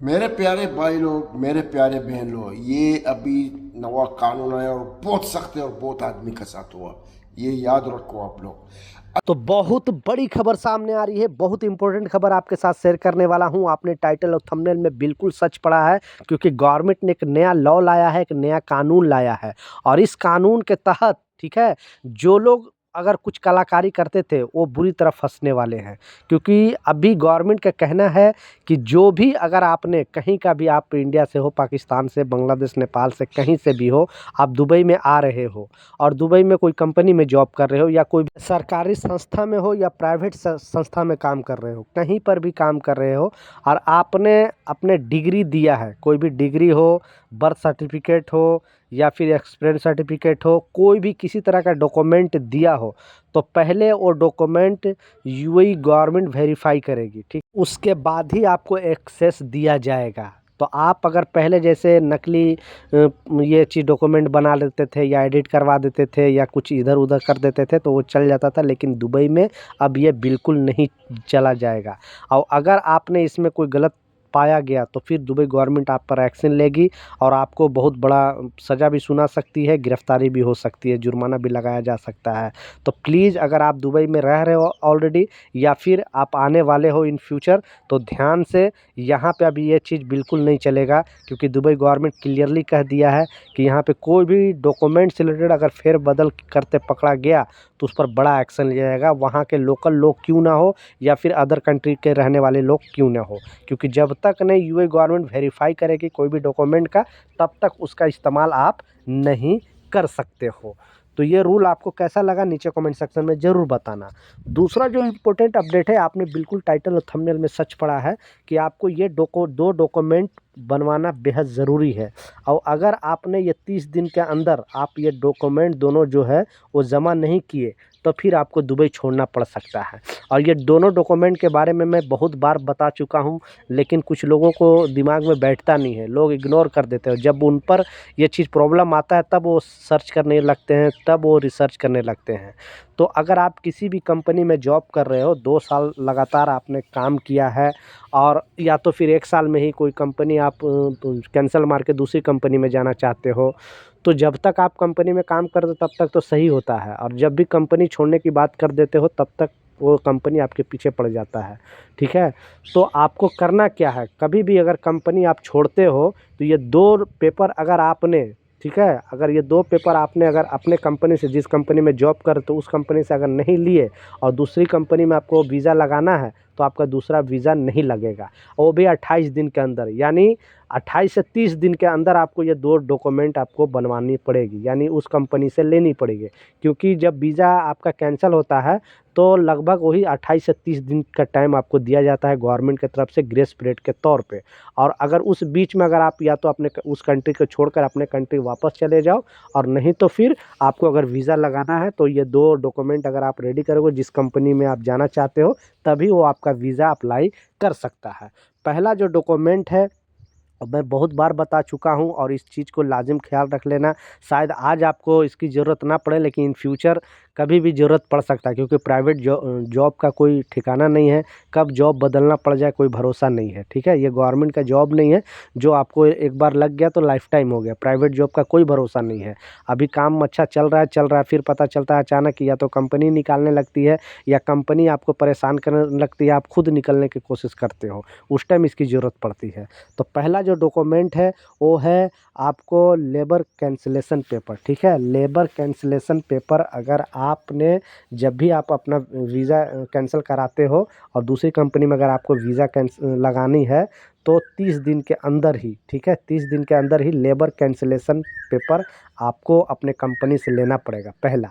मेरे प्यारे भाई लोग, मेरे प्यारे बहन लोग, ये अभी नवा कानून आया और बहुत सख्त है और बहुत आदमी के साथ हुआ। ये याद रखो आप लोग। तो बहुत बड़ी खबर सामने आ रही है। बहुत इंपॉर्टेंट खबर आपके साथ शेयर करने वाला हूं। आपने टाइटल और थंबनेल में बिल्कुल सच पढ़ा है, क्योंकि गवर्नमेंट ने एक नया लॉ लाया है, एक नया कानून लाया है। और इस कानून के तहत, ठीक है, जो लोग अगर कुछ कलाकारी करते थे वो बुरी तरह फंसने वाले हैं। क्योंकि अभी गवर्नमेंट का कहना है कि जो भी अगर आपने कहीं का भी, आप इंडिया से हो, पाकिस्तान से, बांग्लादेश, नेपाल से, कहीं से भी हो, आप दुबई में आ रहे हो और दुबई में कोई कंपनी में जॉब कर रहे हो या कोई सरकारी संस्था में हो या प्राइवेट संस्था में काम कर रहे हो, कहीं पर भी काम कर रहे हो और आपने अपने डिग्री दिया है, कोई भी डिग्री हो, बर्थ सर्टिफिकेट हो या फिर एक्सपीरियंस सर्टिफिकेट हो, कोई भी किसी तरह का डॉक्यूमेंट दिया हो, तो पहले वो डॉक्यूमेंट यूएई गवर्नमेंट वेरीफाई करेगी। ठीक, उसके बाद ही आपको एक्सेस दिया जाएगा। तो आप अगर पहले जैसे नकली ये चीज़ डॉक्यूमेंट बना लेते थे या एडिट करवा देते थे या कुछ इधर उधर कर देते थे तो वो चल जाता था, लेकिन दुबई में अब ये बिल्कुल नहीं चला जाएगा। और अगर आपने इसमें कोई गलत पाया गया तो फिर दुबई गवर्नमेंट आप पर एक्शन लेगी और आपको बहुत बड़ा सज़ा भी सुना सकती है, गिरफ्तारी भी हो सकती है, जुर्माना भी लगाया जा सकता है। तो प्लीज़, अगर आप दुबई में रह रहे हो ऑलरेडी या फिर आप आने वाले हो इन फ्यूचर, तो ध्यान से, यहाँ पे अभी ये चीज़ बिल्कुल नहीं चलेगा। क्योंकि दुबई गवर्नमेंट क्लियरली कह दिया है कि यहाँ पे कोई भी डॉक्यूमेंट से रिलेटेड अगर फेरबदल करते पकड़ा गया तो उस पर बड़ा एक्शन लिया जाएगा, वहाँ के लोकल लोग क्यों ना हो या फिर अदर कंट्री के रहने वाले लोग क्यों ना हो। क्योंकि जब तक नहीं यूएई गवर्नमेंट वेरीफाई करेगी कोई भी डॉक्यूमेंट का, तब तक उसका इस्तेमाल आप नहीं कर सकते हो। तो ये रूल आपको कैसा लगा नीचे कमेंट सेक्शन में ज़रूर बताना। दूसरा जो इम्पोर्टेंट अपडेट है, आपने बिल्कुल टाइटल और थंबनेल में सच पढ़ा है कि आपको ये दो डॉक्यूमेंट बनवाना बेहद ज़रूरी है। और अगर आपने ये 30 दिन के अंदर आप ये डॉक्यूमेंट दोनों जो है वो जमा नहीं किए तो फिर आपको दुबई छोड़ना पड़ सकता है। और ये दोनों डॉक्यूमेंट के बारे में मैं बहुत बार बता चुका हूँ, लेकिन कुछ लोगों को दिमाग में बैठता नहीं है, लोग इग्नोर कर देते हैं। जब उन पर ये चीज़ प्रॉब्लम आता है तब वो सर्च करने लगते हैं, तब वो रिसर्च करने लगते हैं। तो अगर आप किसी भी कंपनी में जॉब कर रहे हो, 2 साल लगातार आपने काम किया है और या तो फिर 1 साल में ही कोई कंपनी आप कैंसल मार के दूसरी कंपनी में जाना चाहते हो, तो जब तक आप कंपनी में काम करते हो तब तक तो सही होता है, और जब भी कंपनी छोड़ने की बात कर देते हो तब तक वो कंपनी आपके पीछे पड़ जाता है। ठीक है? तो आपको करना क्या है, कभी भी अगर कंपनी आप छोड़ते हो तो ये 2 पेपर अगर आपने, ठीक है, अगर ये 2 पेपर आपने अगर अपने कंपनी से, जिस कंपनी में जॉब कर तो उस कंपनी से अगर नहीं लिए और दूसरी कंपनी में आपको वीज़ा लगाना है तो आपका दूसरा वीज़ा नहीं लगेगा, वो भी 28 दिन के अंदर। यानी 28 से 30 दिन के अंदर आपको ये 2 डॉक्यूमेंट आपको बनवानी पड़ेगी, यानी उस कंपनी से लेनी पड़ेगी। क्योंकि जब वीज़ा आपका कैंसिल होता है तो लगभग वही 28 से 30 दिन का टाइम आपको दिया जाता है गवर्नमेंट की तरफ से ग्रेस पीरियड के तौर पे। और अगर उस बीच में अगर आप या तो अपने उस कंट्री को छोड़कर अपने कंट्री वापस चले जाओ, और नहीं तो फिर आपको अगर वीज़ा लगाना है तो ये 2 डॉक्यूमेंट अगर आप रेडी करोगे जिस कंपनी में आप जाना चाहते हो, तभी वो आपका वीज़ा अप्लाई कर सकता है। पहला जो डॉक्यूमेंट है, अब मैं बहुत बार बता चुका हूँ और इस चीज़ को लाजिम ख्याल रख लेना। शायद आज आपको इसकी ज़रूरत ना पड़े, लेकिन इन फ्यूचर कभी भी ज़रूरत पड़ सकता है, क्योंकि प्राइवेट जॉब का कोई ठिकाना नहीं है, कब जॉब बदलना पड़ जाए कोई भरोसा नहीं है। ठीक है? ये गवर्नमेंट का जॉब नहीं है जो आपको एक बार लग गया तो लाइफ टाइम हो गया। प्राइवेट जॉब का कोई भरोसा नहीं है। अभी काम अच्छा चल रहा है, फिर पता चलता है अचानक या तो कंपनी निकालने लगती है या कंपनी आपको परेशान करने लगती है, आप खुद निकलने की कोशिश करते हो, उस टाइम इसकी ज़रूरत पड़ती है। तो पहला जो डॉक्यूमेंट है वो है आपको लेबर कैंसलेशन पेपर। ठीक है? लेबर कैंसलेशन पेपर अगर आपने, जब भी आप अपना वीज़ा कैंसिल कराते हो और दूसरी कंपनी में अगर आपको वीज़ा लगानी है तो 30 दिन के अंदर ही, ठीक है, 30 दिन के अंदर ही लेबर कैंसलेशन पेपर आपको अपने कंपनी से लेना पड़ेगा, पहला।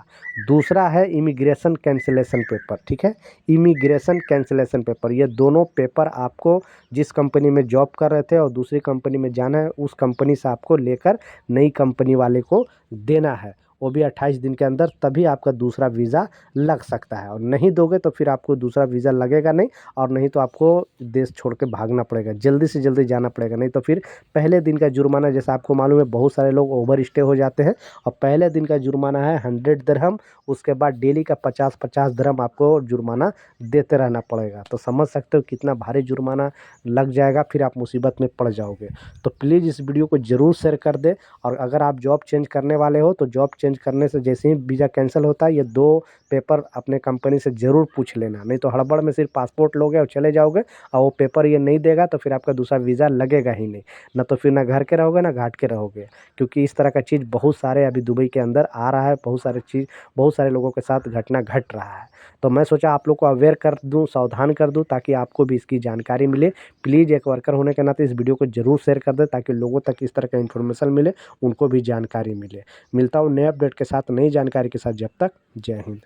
दूसरा है इमिग्रेशन कैंसलेशन पेपर। ठीक है? इमिग्रेशन कैंसलेशन पेपर, ये दोनों पेपर आपको जिस कंपनी में जॉब कर रहे थे और दूसरी कंपनी में जाना है, उस कंपनी से आपको लेकर नई कंपनी वाले को देना है। वो भी 28 दिन के अंदर, तभी आपका दूसरा वीज़ा लग सकता है। और नहीं दोगे तो फिर आपको दूसरा वीज़ा लगेगा नहीं, और नहीं तो आपको देश छोड़ के भागना पड़ेगा, जल्दी से जल्दी जाना पड़ेगा। नहीं तो फिर पहले दिन का जुर्माना, जैसा आपको मालूम है बहुत सारे लोग ओवर स्टे हो जाते हैं, और पहले दिन का जुर्माना है 100 दिरहम, उसके बाद डेली का 50-50 दिरहम आपको जुर्माना देते रहना पड़ेगा। तो समझ सकते हो कितना भारी जुर्माना लग जाएगा, फिर आप मुसीबत में पड़ जाओगे। तो प्लीज़ इस वीडियो को ज़रूर शेयर कर दें। और अगर आप जॉब चेंज करने वाले हो तो जॉब चेंज करने से जैसे ही वीज़ा कैंसिल होता है, ये 2 पेपर अपने कंपनी से ज़रूर पूछ लेना। नहीं तो हड़बड़ में सिर्फ पासपोर्ट लोगे और चले जाओगे, और वो पेपर ये नहीं देगा तो फिर आपका दूसरा वीज़ा लगेगा ही नहीं। ना तो फिर ना घर के रहोगे ना घाट के रहोगे, क्योंकि इस तरह का चीज़ बहुत सारे अभी दुबई के अंदर आ रहा है, बहुत सारे लोगों के साथ घटना घट रहा है। तो मैं सोचा आप लोग को अवेयर कर दूँ, सावधान कर दूँ, ताकि आपको भी इसकी जानकारी मिले। प्लीज़ एक वर्कर होने के नाते इस वीडियो को ज़रूर शेयर कर दें, ताकि लोगों तक इस तरह का इन्फॉर्मेशन मिले, उनको भी जानकारी मिले। मिलता हूँ नए अपडेट के साथ, नई जानकारी के साथ। जब तक जय हिंद।